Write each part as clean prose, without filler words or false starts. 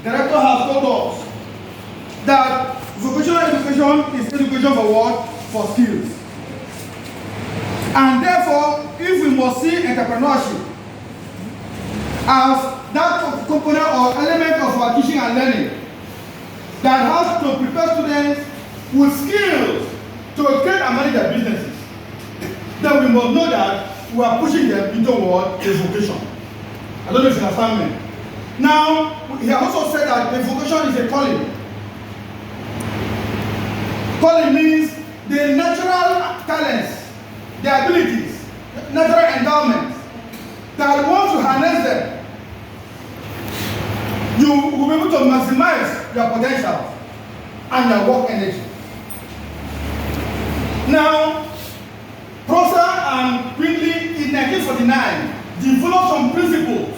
director has told us that vocational education is education for what? For skills. And therefore, if we must see entrepreneurship as that component or element of our teaching and learning that has to prepare students with skills to create and manage their businesses, then we must know that we are pushing them into what? A vocation. I don't know if you understand me. Now, he also said that a vocation is a calling. Calling means the natural talents, the abilities, natural endowments that once you harness them, you will be able to maximize your potential and your work energy. Now, Prosser and Quinley in 1949 developed some principles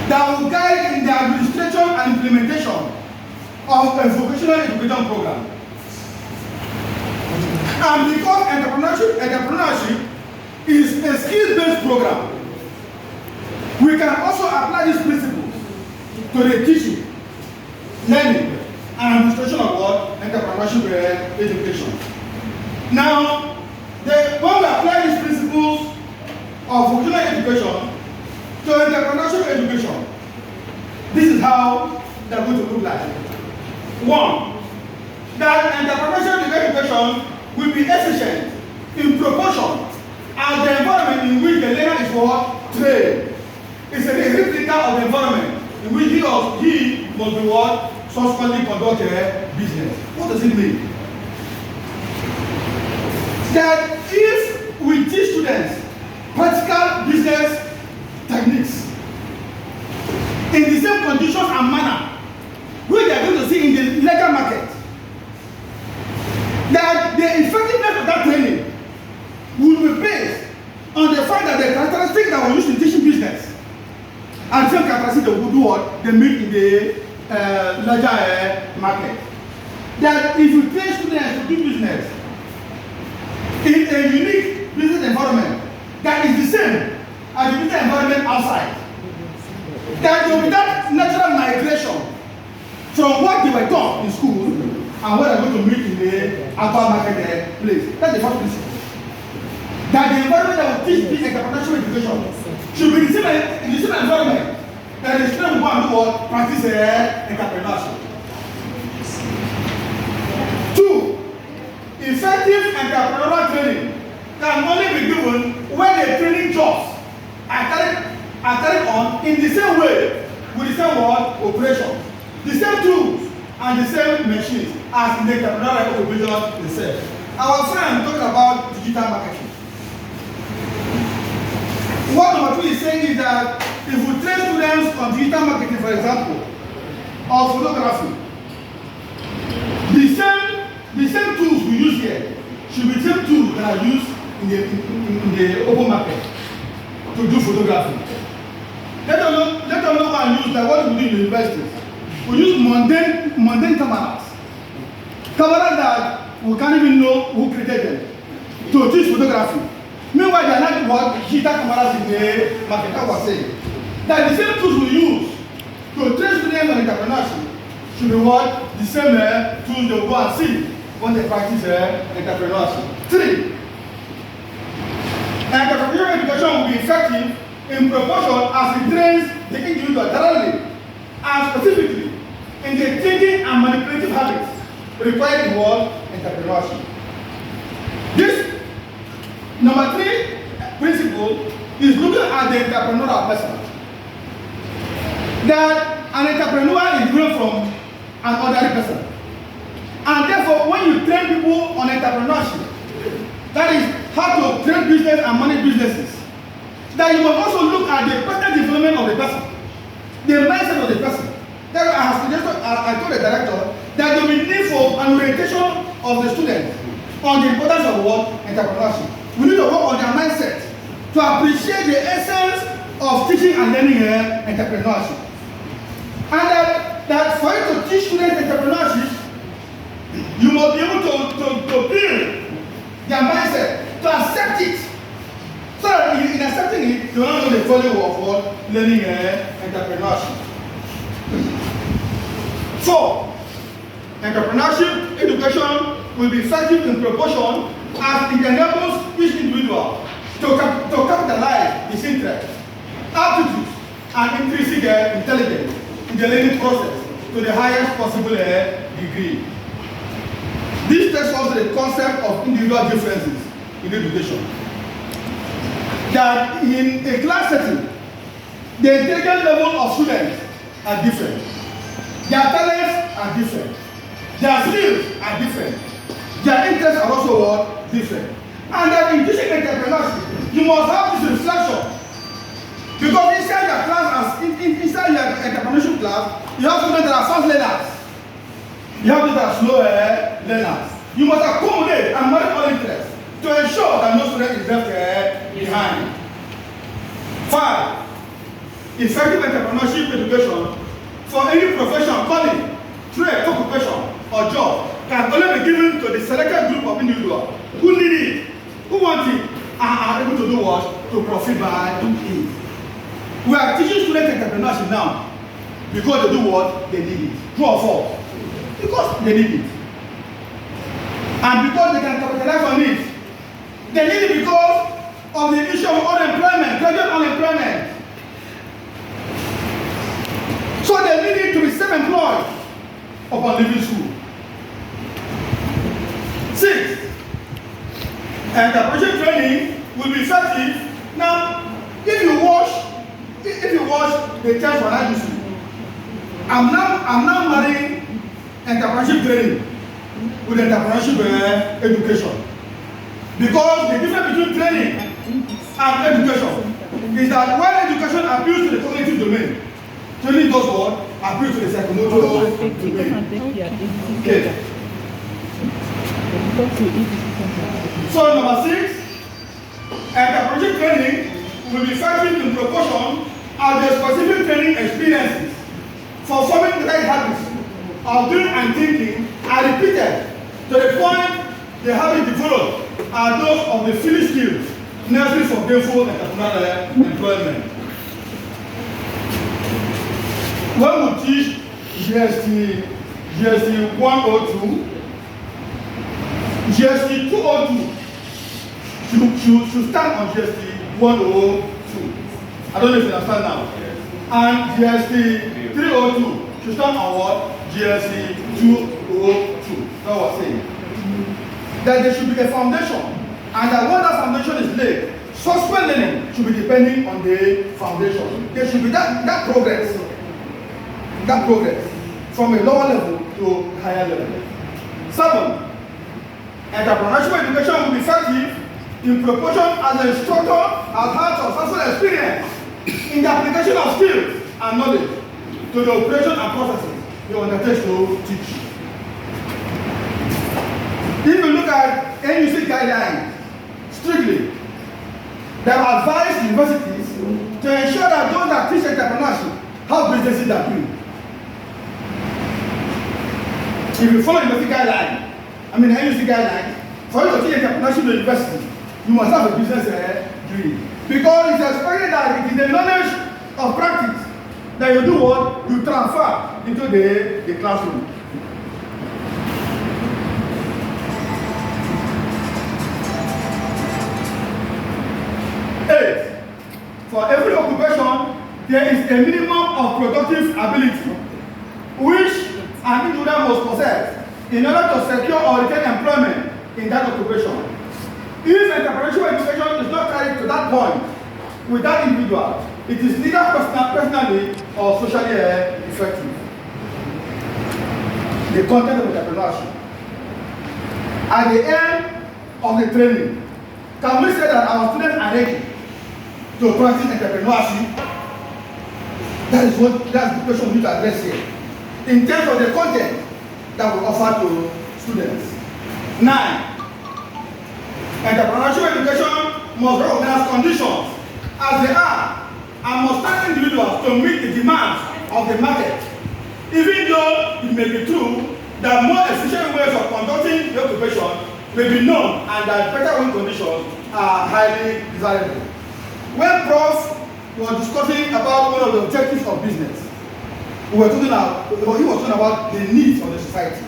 that will guide in the administration and implementation of a vocational education program. And because entrepreneurship is a skill-based program, we can also apply these principles to the teaching, learning, and administration of what? Entrepreneurship education. Now, when we apply these principles of vocational education to entrepreneurship education, this is how they're going to look like. One, that entrepreneurship education will be efficient in proportion as the environment in which the learner is what? Trained. It's a replica of the environment in which he or she must be what? Subsequently conduct a business. What does it mean? That if we teach students practical business techniques in the same conditions and manner which they are going to see in the legal market, that the effectiveness of that training will be based on the fact that the characteristics that were used in teaching business and the same characteristics that will do what they meet in the larger market. That if you train students to do business in a unique business environment that is the same as the business environment outside, that there will be that natural migration from what they were taught in school and what they are going to meet in the actual market place. That's the first principle. That the environment that will teach this entrepreneurship education should be in the same environment that the student will go and do what? Practice entrepreneurship. Two, effective entrepreneurial training can only be given when the training jobs are carried on in the same way with the same operation, the same tools and the same machines as in the entrepreneurial operation itself. Our friend talking about digital marketing. What number 2 is saying is that if we train students on digital marketing, for example, or photography, the same tools we use here should be the same tools that are used in the open market to do photography. Let us not go and use like what we do in the universities. We use mundane cameras that we can't even know who created them to teach photography. Meanwhile, they are not what digital cameras in the market. That was saying that the same tools we use to train students on entrepreneurship should be what the same tools they will go and see when they practice entrepreneurship. 3. Entrepreneurial education will be effective in proportion as it trains the individual thoroughly and specifically in the thinking and manipulative habits required in what? Entrepreneurship. This number 3 principle is looking at the entrepreneurial person. That an entrepreneur is different from an ordinary person. And therefore, when you train people on entrepreneurship, that is how to create business and manage businesses, that you must also look at the personal development of the person, the mindset of the person. That I told the director that there will be need for an orientation of the students on the importance of what? Entrepreneurship. We need to work on their mindset to appreciate the essence of teaching and learning entrepreneurship. And that for you to teach students entrepreneurship, you must be able to build their mindset, to accept it. So that in accepting it, they will not know the value of what? Learning entrepreneurship. 4. Entrepreneurship education will be effective in proportion as it enables each individual to capitalize his interests, aptitudes, and intrinsic intelligence in the learning process to the highest possible degree. This takes us to the concept of individual differences in education. That in a class setting, the intelligence level of students are different. Their talents are different. Their skills are different. Their interests are also different. And that in teaching entrepreneurship, you must have this reflection. Because inside your class, inside your entrepreneurship class, you have students that are fast learners. You have those that are slow learners. You must accommodate and manage all interests to ensure that no student is left behind. 5. Effective entrepreneurship education for any profession, calling, trade, occupation, or job can only be given to the selected group of individuals who need it, who want it, and are able to do what? To profit by it. We are teaching students entrepreneurship now because they do what? They need it. True or false? Because they need it. And because they can capitalize on it. They need it because of the issue of unemployment, graduate unemployment. So they need it to be self-employed upon leaving school. 6. Entrepreneurship training will be effective. Now, if you watch the church when I used to, I'm now marrying entrepreneurship training with entrepreneurship education. Because the difference between training and education is that when education appeals to the cognitive domain, training does what? Appeals to the psychomotor domain. Okay. So number 6, entrepreneurship training will be effective in proportion as the specific training experiences for forming the right habits of doing and thinking are repeated to the point the habits developed are those of the finished skills necessary for gainful entrepreneurial employment. When we teach GST 102, GST 202 should stand on GST 102. I don't know if you understand now. And GST 302 should stand on what? GST 202. That's what I'm saying. That there should be a foundation, and that when that foundation is laid, subsequent learning should be depending on the foundation. There should be that progress from a lower level to a higher level. 7. Entrepreneurship education will be effective in proportion as the instructor has had successful experience in the application of skills and knowledge to the operation and processes he undertakes to teach. If you look at NUC guidelines, strictly, they have advised universities to ensure that those that teach entrepreneurship have businesses that do. If you follow university guidelines, NUC guidelines, for you to teach entrepreneurship in the university, you must have a business degree. Because it's expected that it is the knowledge of practice that you do what? You transfer into the classroom. For every occupation, there is a minimum of productive ability which an individual must possess in order to secure or retain employment in that occupation. If entrepreneurship education is not carried to that point with that individual, it is neither personally or socially effective. The content of entrepreneurship. At the end of the training, can we say that our students are ready to practice entrepreneurship? That's the question we need to address here. In terms of the content that we offer to students. 9. Entrepreneurship education must recognize conditions as they are and must target individuals to meet the demands of the market. Even though it may be true that more efficient ways of conducting the occupation may be known and that better working conditions are highly desirable. When Prof was discussing about one of the objectives of business, he was talking about the needs of the society.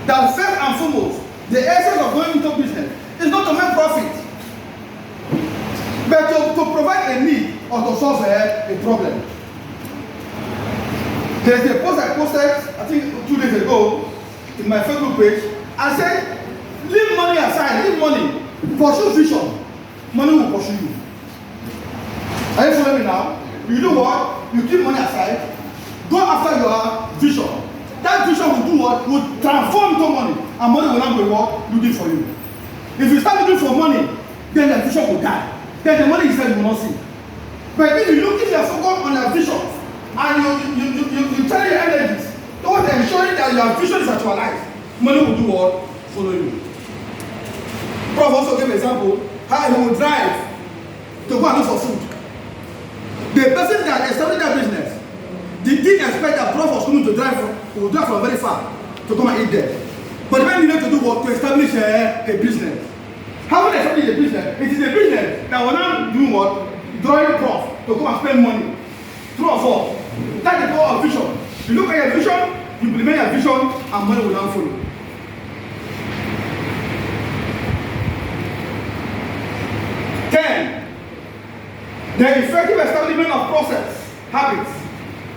That first and foremost, the essence of going into business is not to make profit, but to provide a need or to solve a problem. There's a post I posted, I think 2 days ago, in my Facebook page. I said, leave money aside, leave money, pursue vision. Money will pursue you. Are you following me now? You do what? You keep money aside, go after your vision. That vision will do what? Will transform into money, and money will not be what? Looking for you. If you start looking for money, then the vision will die. Then the money itself will not see. But if you are focused on your vision, and you tell your energies towards ensuring that your vision is actualized, money will do what? Follow you. Prof also gave an example how he will drive to go and look for food. The person that established that business didn't expect that Prof was going to drive from very far to come and eat there. But when you need to do what? To establish a business. How will they establish a business? It is a business that will not do what? Drawing Prof to come and spend money. True or false? That's the power of vision. You look at your vision, you implement your vision, and money will now follow. The effective establishment of process, habits,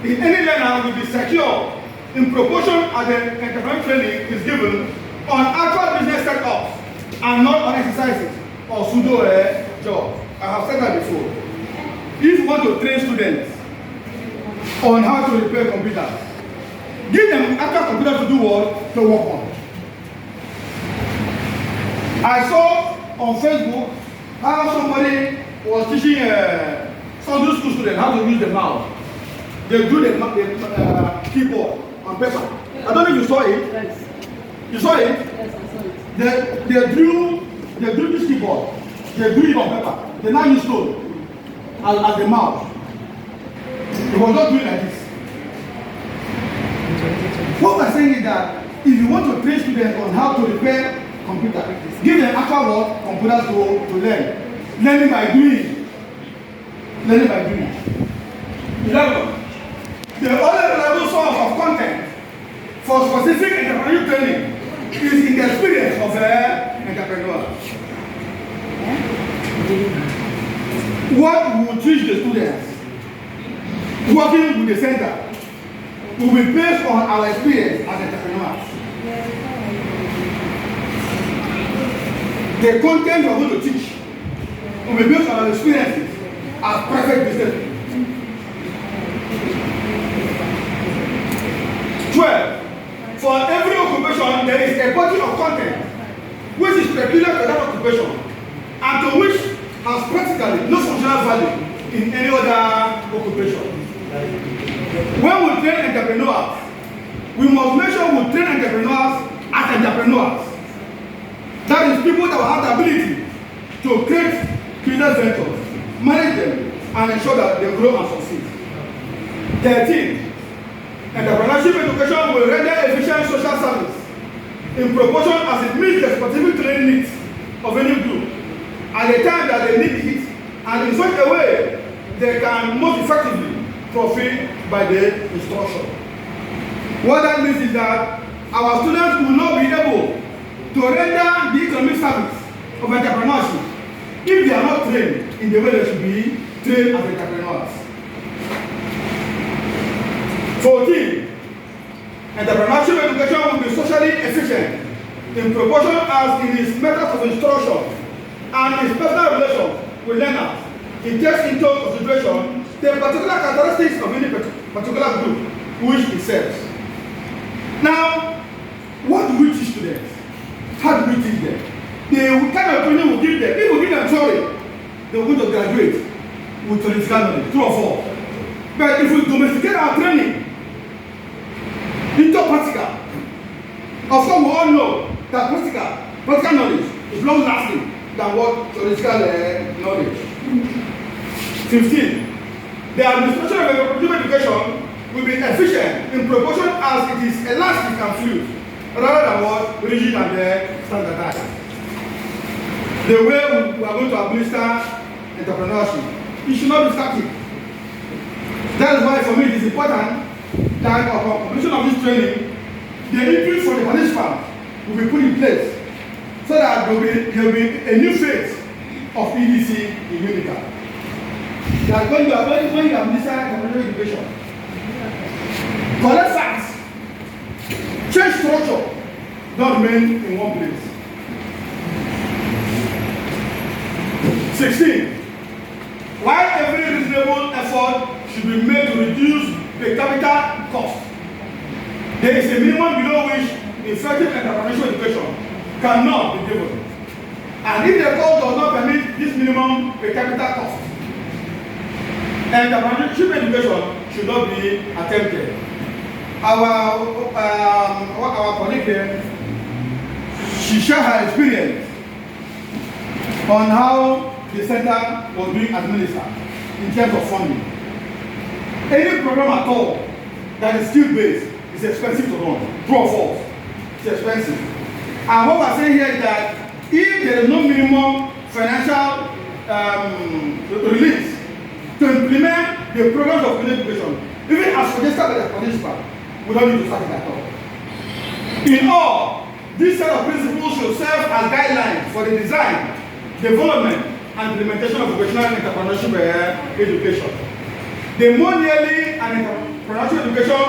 in any learner will be secure in proportion as the entrepreneurial training is given on actual business setups and not on exercises or pseudo jobs. I have said that before. If you want to train students on how to repair computers, give them actual computers to do what? To work on. I saw on Facebook how somebody was teaching Sunday school students how to use the mouse. They do the keyboard on paper. I don't know if you saw it. Yes. You saw it? Yes, I saw it. They drew this keyboard. They drew it on paper. They now use stone as the mouse. They were not doing like this. What we're saying is that if you want to train students on how to repair computer, give them actual work computers to learn. Learning by doing. Learning by doing. 11. The only reliable source of content for specific entrepreneurial training is in the experience of the entrepreneur. What we will teach the students working with the center will be based on our experience as entrepreneurs. The content we are going to teach will be based on our experiences as private business. 12. For every occupation, there is a body of content which is peculiar to that occupation and to which has practically no functional value in any other occupation. When we train entrepreneurs, we must make sure we train entrepreneurs as entrepreneurs. That is people that will have the ability to create business ventures, manage them, and ensure that they grow and succeed. 13. Entrepreneurship education will render efficient social service in proportion as it meets the specific training needs of any group at the time that they need it and in such a way they can most effectively profit by the instruction. What that means is that our students will not be able to render the economic service of entrepreneurship if they are not trained in the way they should be trained as entrepreneurs. 14. Entrepreneurship education will be socially efficient in proportion as in its methods of instruction and its personal relations with learners. It takes into consideration the particular characteristics of any particular group which it serves. Now, what do we teach students? How do we teach them? The kind of training we give them, if we give them theory, they are going to graduate with theoretical knowledge, true or false. But if we domesticate our training into practical, of course we all know that practical knowledge is long lasting than what theoretical knowledge. 15. The administration of entrepreneurship education will be efficient in proportion as it is elastic and fluid, rather than what rigid and standardized. The way we are going to administer entrepreneurship, it should not be static. That is why for me it is important that upon completion of this training, the input for the participant will be put in place so that there will be a new phase of EDC in Unica. That when you have decided complementary education, collect facts, change structure, don't remain in one place. 16. While every reasonable effort should be made to reduce the capital cost, there is a minimum below which effective entrepreneurship education cannot be given. And if the cost does not permit this minimum per capita cost, entrepreneurship education should not be attempted. Our colleague here, she shared her experience on how the center was being administered in terms of funding. Any program at all that is skill-based is expensive to run. True or false? It's expensive. And what we're saying here is that if there is no minimum financial release to implement the programs of education, even as suggested by the participant, we don't need to start it at all. In all, this set of principles should serve as guidelines for the design, development, and implementation of vocational entrepreneurship education. The more nearly an entrepreneurship education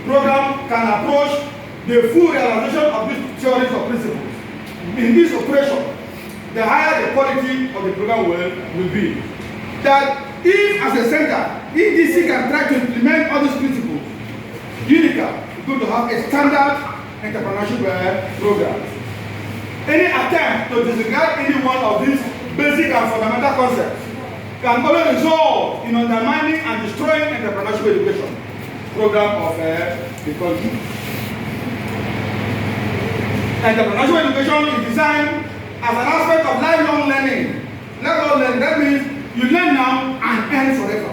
program can approach the full realization of these theories or principles in this operation, the higher the quality of the program will be. That if, as a center, EDC can try to implement all these principles, Unica is going to have a standard entrepreneurship program. Any attempt to disregard any one of these basic and fundamental concepts can only result in undermining and destroying entrepreneurship education program of the country. Entrepreneurship education is designed as an aspect of lifelong learning. Lifelong learning, that means you learn now and earn forever.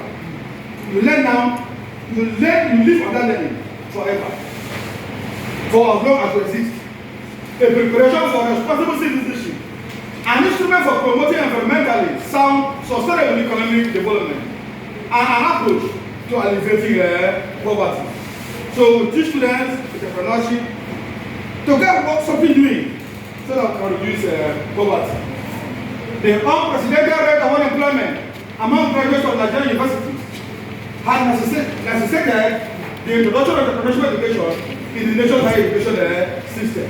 You learn now, you live on that learning forever. For as long as you exist. A preparation for responsible citizenship, an instrument for promoting environmentally sound, sustainable economic development, and an approach to alleviating poverty. So teach students entrepreneurship to get something doing so that we can reduce poverty. The unprecedented rate of unemployment among graduates of Nigerian universities has necessitated the introduction of entrepreneurship education in the nation's higher education system.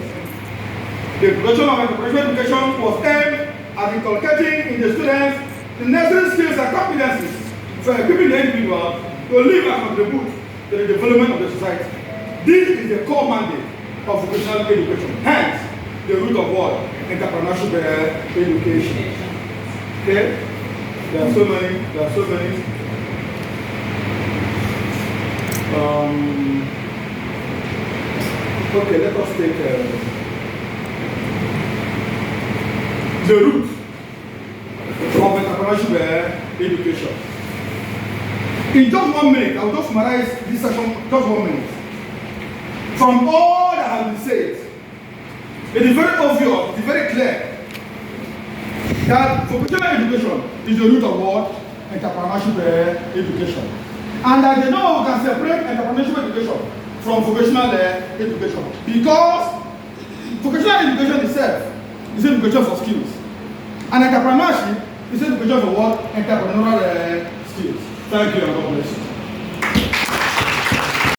The introduction of entrepreneurship education was aimed at inculcating in the students the necessary skills and competencies for equipping the individual to live and contribute to the development of the society. This is the core mandate of vocational education. Hence, the root of what? Entrepreneurship education. Okay? There are so many. Okay, let us take the root of entrepreneurship education. In just 1 minute, I will just summarize this session just 1 minute. From all that has been said, it is very obvious, it is very clear that vocational education is the root of what? Entrepreneurship education. And that they know we can separate entrepreneurship education from vocational education. Because vocational education itself is education for skills. And entrepreneurship is education for what? Entrepreneurial skills. Thank you and God bless you.